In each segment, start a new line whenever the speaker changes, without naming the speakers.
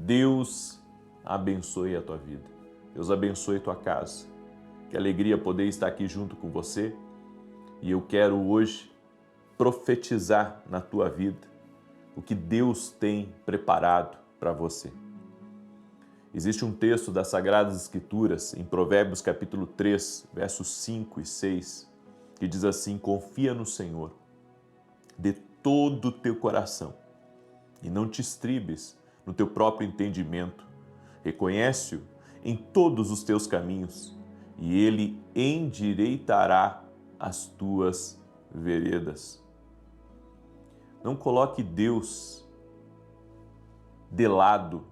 Deus abençoe a tua vida. Deus abençoe a tua casa. Que alegria poder estar aqui junto com você. E eu quero hoje profetizar na tua vida o que Deus tem preparado para você. Existe um texto das Sagradas Escrituras, em Provérbios capítulo 3, versos 5 e 6, que diz assim: confia no Senhor de todo o teu coração e não te estribes no teu próprio entendimento. Reconhece-o em todos os teus caminhos e ele endireitará as tuas veredas. Não coloque Deus de lado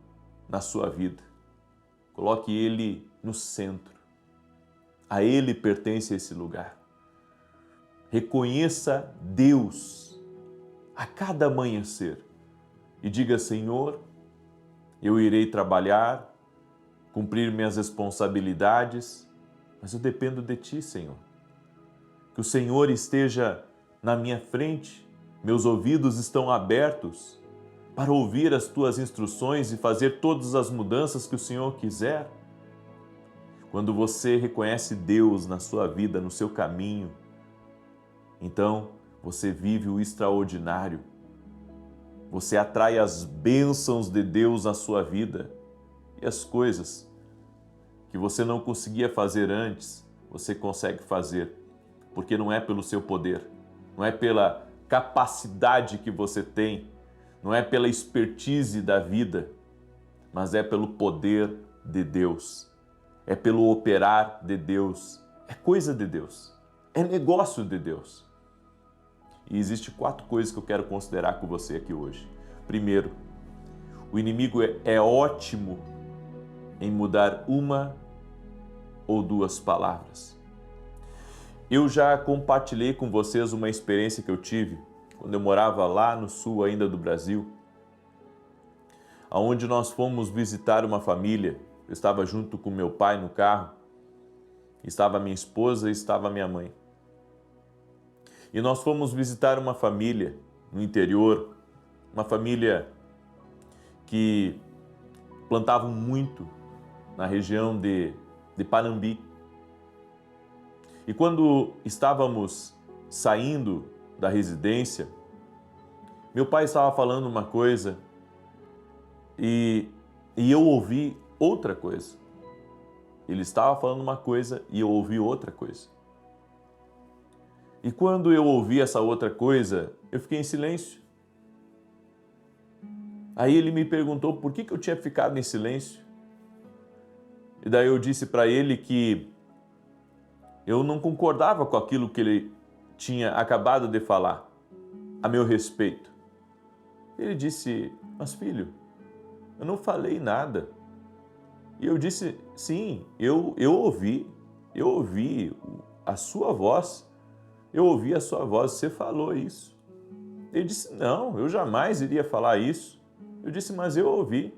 na sua vida. Coloque Ele no centro. A Ele pertence esse lugar. Reconheça Deus a cada amanhecer e diga: Senhor, eu irei trabalhar, cumprir minhas responsabilidades, mas eu dependo de Ti, Senhor. Que o Senhor esteja na minha frente, meus ouvidos estão abertos para ouvir as Tuas instruções e fazer todas as mudanças que o Senhor quiser. Quando você reconhece Deus na sua vida, no seu caminho, então você vive o extraordinário. Você atrai as bênçãos de Deus na sua vida e as coisas que você não conseguia fazer antes, você consegue fazer, porque não é pelo seu poder, não é pela capacidade que você tem, não é pela expertise da vida, mas é pelo poder de Deus, é pelo operar de Deus, é coisa de Deus, é negócio de Deus. E existem 4 coisas que eu quero considerar com você aqui hoje. Primeiro, o inimigo é ótimo em mudar uma ou 2 palavras. Eu já compartilhei com vocês uma experiência que eu tive quando eu morava lá no sul ainda do Brasil, onde nós fomos visitar uma família. Eu estava junto com meu pai no carro, estava minha esposa e estava minha mãe. E nós fomos visitar uma família no interior, uma família que plantavam muito na região de Panambi. E quando estávamos saindo da residência, meu pai estava falando uma coisa e eu ouvi outra coisa. Ele estava falando uma coisa e eu ouvi outra coisa. E quando eu ouvi essa outra coisa, eu fiquei em silêncio. Aí ele me perguntou por que eu tinha ficado em silêncio. E daí eu disse para ele que eu não concordava com aquilo que ele tinha acabado de falar a meu respeito. Ele disse: mas filho, eu não falei nada. E eu disse: sim, eu ouvi a sua voz. Eu ouvi a sua voz, você falou isso. Ele disse: não, eu jamais iria falar isso. Eu disse: mas eu ouvi.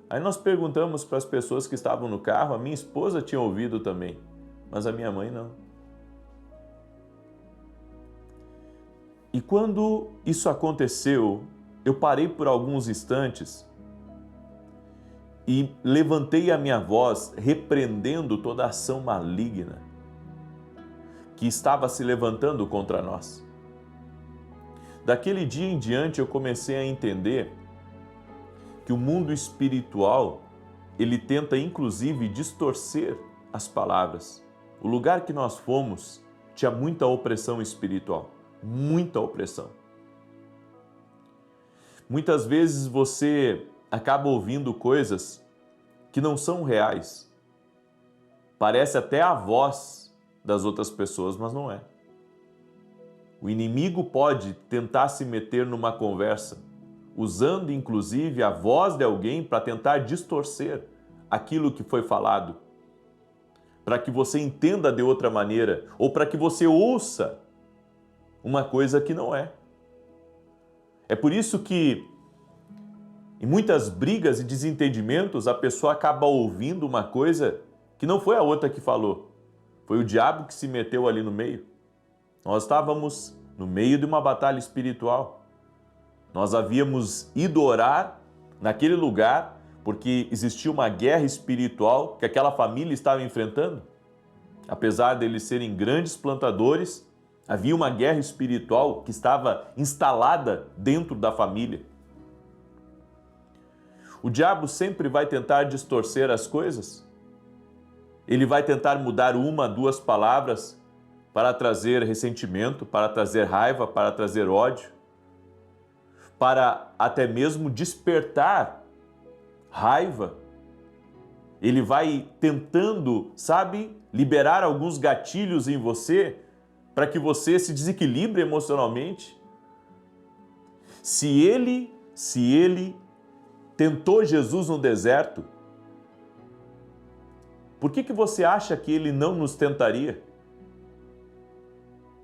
Aí nós perguntamos para as pessoas que estavam no carro, a minha esposa tinha ouvido também, mas a minha mãe não. E quando isso aconteceu, eu parei por alguns instantes e levantei a minha voz repreendendo toda a ação maligna que estava se levantando contra nós. Daquele dia em diante eu comecei a entender que o mundo espiritual, ele tenta inclusive distorcer as palavras. O lugar que nós fomos tinha muita opressão espiritual, muita opressão. Muitas vezes você acaba ouvindo coisas que não são reais. Parece até a voz das outras pessoas, mas não é. O inimigo pode tentar se meter numa conversa, usando inclusive a voz de alguém para tentar distorcer aquilo que foi falado, para que você entenda de outra maneira, ou para que você ouça uma coisa que não é. É por isso que em muitas brigas e desentendimentos a pessoa acaba ouvindo uma coisa que não foi a outra que falou. Foi o diabo que se meteu ali no meio. Nós estávamos no meio de uma batalha espiritual. Nós havíamos ido orar naquele lugar porque existia uma guerra espiritual que aquela família estava enfrentando. Apesar deles serem grandes plantadores, havia uma guerra espiritual que estava instalada dentro da família. O diabo sempre vai tentar distorcer as coisas. Ele vai tentar mudar uma, duas palavras para trazer ressentimento, para trazer raiva, para trazer ódio, para até mesmo despertar raiva. Ele vai tentando, liberar alguns gatilhos em você para que você se desequilibre emocionalmente. Se ele tentou Jesus no deserto, por que você acha que ele não nos tentaria?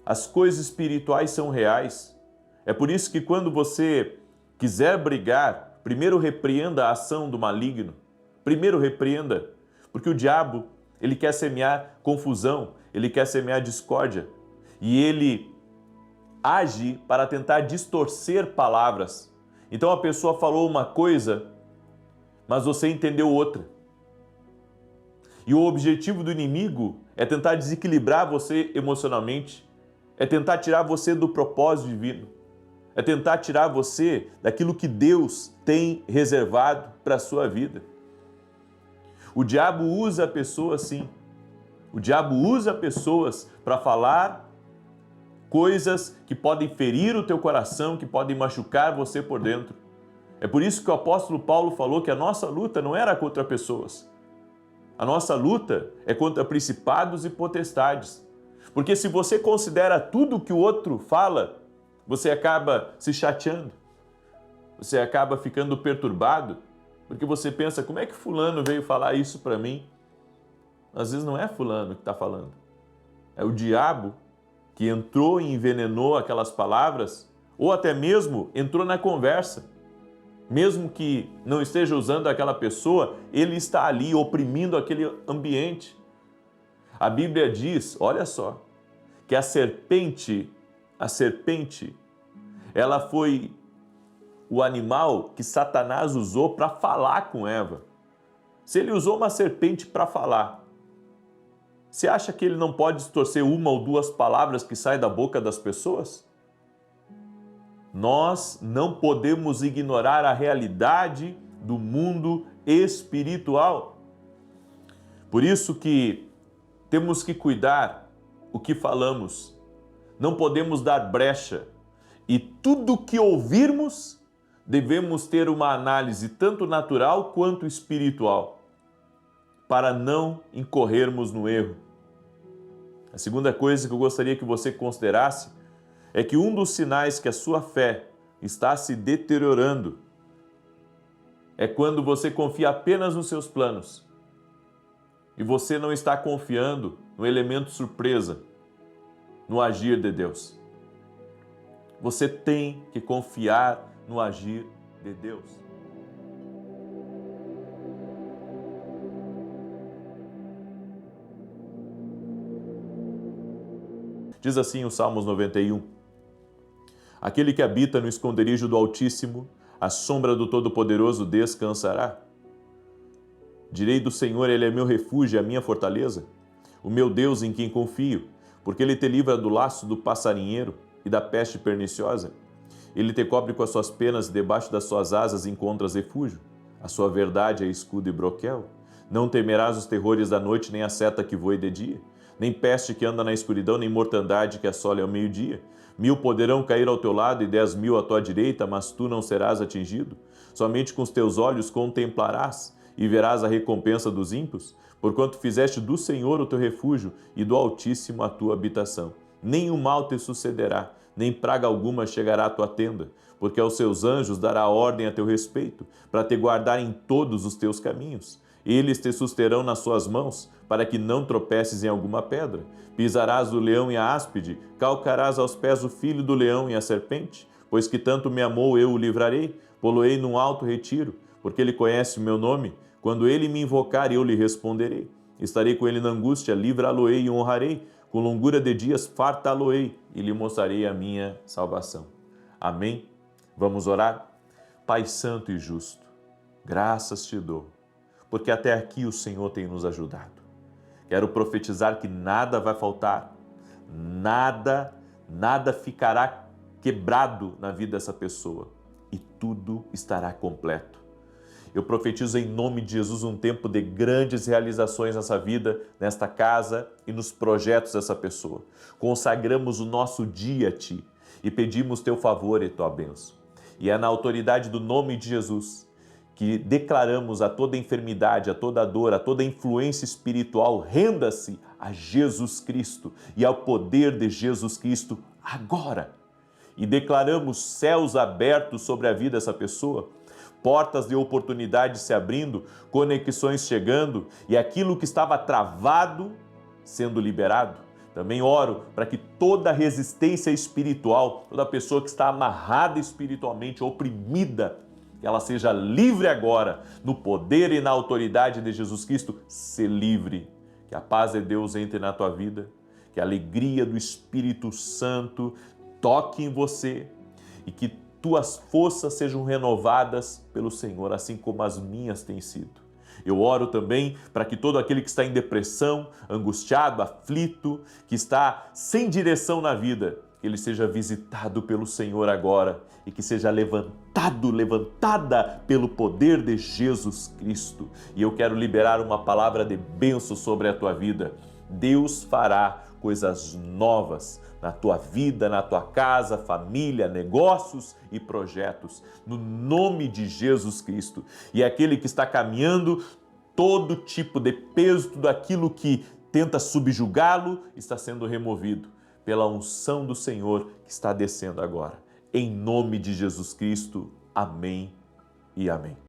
As coisas espirituais são reais. É por isso que quando você quiser brigar, primeiro repreenda a ação do maligno. Primeiro repreenda, porque o diabo, ele quer semear confusão, ele quer semear discórdia. E ele age para tentar distorcer palavras. Então a pessoa falou uma coisa, mas você entendeu outra. E o objetivo do inimigo é tentar desequilibrar você emocionalmente, é tentar tirar você do propósito divino, é tentar tirar você daquilo que Deus tem reservado para a sua vida. O diabo usa pessoas, sim. O diabo usa pessoas para falar coisas que podem ferir o teu coração, que podem machucar você por dentro. É por isso que o apóstolo Paulo falou que a nossa luta não era contra pessoas. A nossa luta é contra principados e potestades. Porque se você considera tudo que o outro fala, você acaba se chateando. Você acaba ficando perturbado, porque você pensa, como é que fulano veio falar isso para mim? Às vezes não é fulano que está falando. É o diabo que entrou e envenenou aquelas palavras, ou até mesmo entrou na conversa. Mesmo que não esteja usando aquela pessoa, ele está ali oprimindo aquele ambiente. A Bíblia diz, olha só, que a serpente, ela foi o animal que Satanás usou para falar com Eva. Se ele usou uma serpente para falar, você acha que ele não pode distorcer uma ou duas palavras que saem da boca das pessoas? Nós não podemos ignorar a realidade do mundo espiritual. Por isso que temos que cuidar o que falamos. Não podemos dar brecha. E tudo que ouvirmos, devemos ter uma análise tanto natural quanto espiritual, para não incorrermos no erro. A segunda coisa que eu gostaria que você considerasse é que um dos sinais que a sua fé está se deteriorando é quando você confia apenas nos seus planos e você não está confiando no elemento surpresa, no agir de Deus. Você tem que confiar no agir de Deus. Diz assim o Salmos 91. Aquele que habita no esconderijo do Altíssimo, à sombra do Todo-Poderoso descansará. Direi do Senhor, Ele é meu refúgio e a minha fortaleza, o meu Deus em quem confio, porque Ele te livra do laço do passarinheiro e da peste perniciosa. Ele te cobre com as suas penas e debaixo das suas asas encontras refúgio. A sua verdade é escudo e broquel. Não temerás os terrores da noite, nem a seta que voe de dia, nem peste que anda na escuridão, nem mortandade que assole ao meio-dia. 1000 poderão cair ao teu lado e 10.000 à tua direita, mas tu não serás atingido. Somente com os teus olhos contemplarás e verás a recompensa dos ímpios, porquanto fizeste do Senhor o teu refúgio e do Altíssimo a tua habitação. Nenhum mal te sucederá, nem praga alguma chegará à tua tenda, porque aos seus anjos dará ordem a teu respeito, para te guardar em todos os teus caminhos. Eles te susterão nas suas mãos, para que não tropeces em alguma pedra. Pisarás o leão e a áspide, calcarás aos pés o filho do leão e a serpente, pois que tanto me amou eu o livrarei, pô-lo-ei num alto retiro, porque ele conhece o meu nome. Quando ele me invocar, eu lhe responderei. Estarei com ele na angústia, livrá-lo-ei e honrarei. Com longura de dias fartá-lo-ei e lhe mostrarei a minha salvação. Amém? Vamos orar? Pai santo e justo, Graças te dou, porque até aqui o Senhor tem nos ajudado. Quero profetizar que nada vai faltar, nada ficará quebrado na vida dessa pessoa e tudo estará completo. Eu profetizo em nome de Jesus um tempo de grandes realizações nessa vida, nesta casa e nos projetos dessa pessoa. Consagramos o nosso dia a Ti e pedimos Teu favor e Tua bênção. E é na autoridade do nome de Jesus que declaramos a toda enfermidade, a toda dor, a toda influência espiritual, renda-se a Jesus Cristo e ao poder de Jesus Cristo agora. E declaramos céus abertos sobre a vida dessa pessoa, portas de oportunidade se abrindo, conexões chegando e aquilo que estava travado sendo liberado. Também oro para que toda resistência espiritual, toda pessoa que está amarrada espiritualmente, oprimida, que ela seja livre agora, no poder e na autoridade de Jesus Cristo, se livre. Que a paz de Deus entre na tua vida, que a alegria do Espírito Santo toque em você e que tuas forças sejam renovadas pelo Senhor, assim como as minhas têm sido. Eu oro também para que todo aquele que está em depressão, angustiado, aflito, que está sem direção na vida, que ele seja visitado pelo Senhor agora e que seja levantada pelo poder de Jesus Cristo. E eu quero liberar uma palavra de bênção sobre a tua vida. Deus fará coisas novas na tua vida, na tua casa, família, negócios e projetos, no nome de Jesus Cristo. E aquele que está caminhando, todo tipo de peso, tudo aquilo que tenta subjugá-lo, está sendo removido pela unção do Senhor que está descendo agora. Em nome de Jesus Cristo, amém e amém.